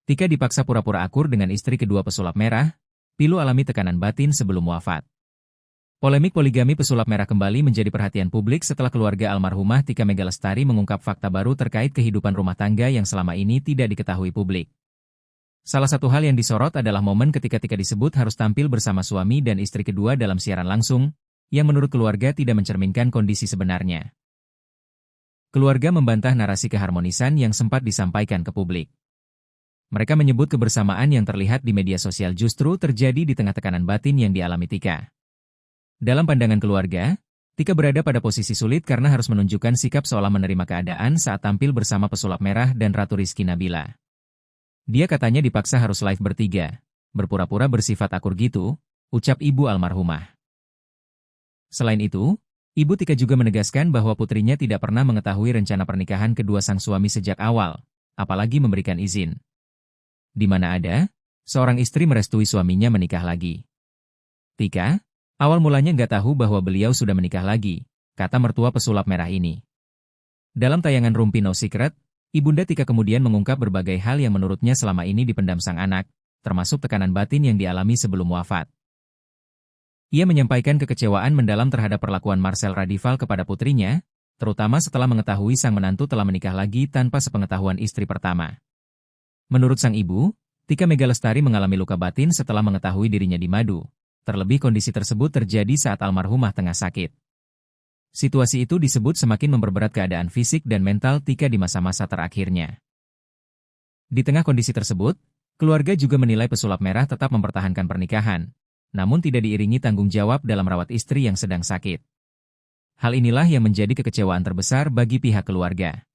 Tika dipaksa pura-pura akur dengan istri kedua pesulap merah, Pilu alami tekanan batin sebelum wafat. Polemik poligami pesulap merah kembali menjadi perhatian publik setelah keluarga almarhumah Tika Megalestari mengungkap fakta baru terkait kehidupan rumah tangga yang selama ini tidak diketahui publik. Salah satu hal yang disorot adalah momen ketika Tika disebut harus tampil bersama suami dan istri kedua dalam siaran langsung, yang menurut keluarga tidak mencerminkan kondisi sebenarnya. Keluarga membantah narasi keharmonisan yang sempat disampaikan ke publik. Mereka menyebut kebersamaan yang terlihat di media sosial justru terjadi di tengah tekanan batin yang dialami Tika. Dalam pandangan keluarga, Tika berada pada posisi sulit karena harus menunjukkan sikap seolah menerima keadaan saat tampil bersama pesulap merah dan Ratu Rizky Nabila. Dia katanya dipaksa harus live bertiga, berpura-pura bersifat akur gitu, ucap ibu almarhumah. Selain itu, Ibu Tika juga menegaskan bahwa putrinya tidak pernah mengetahui rencana pernikahan kedua sang suami sejak awal, apalagi memberikan izin. Di mana ada, seorang istri merestui suaminya menikah lagi. Tika, awal mulanya nggak tahu bahwa beliau sudah menikah lagi, kata mertua pesulap merah ini. Dalam tayangan Rumpi No Secret, Ibunda Tika kemudian mengungkap berbagai hal yang menurutnya selama ini dipendam sang anak, termasuk tekanan batin yang dialami sebelum wafat. Ia menyampaikan kekecewaan mendalam terhadap perlakuan Marcel Radival kepada putrinya, terutama setelah mengetahui sang menantu telah menikah lagi tanpa sepengetahuan istri pertama. Menurut sang ibu, Tika Megalestari mengalami luka batin setelah mengetahui dirinya dimadu. Terlebih kondisi tersebut terjadi saat almarhumah tengah sakit. Situasi itu disebut semakin memperberat keadaan fisik dan mental Tika di masa-masa terakhirnya. Di tengah kondisi tersebut, keluarga juga menilai pesulap merah tetap mempertahankan pernikahan, namun tidak diiringi tanggung jawab dalam rawat istri yang sedang sakit. Hal inilah yang menjadi kekecewaan terbesar bagi pihak keluarga.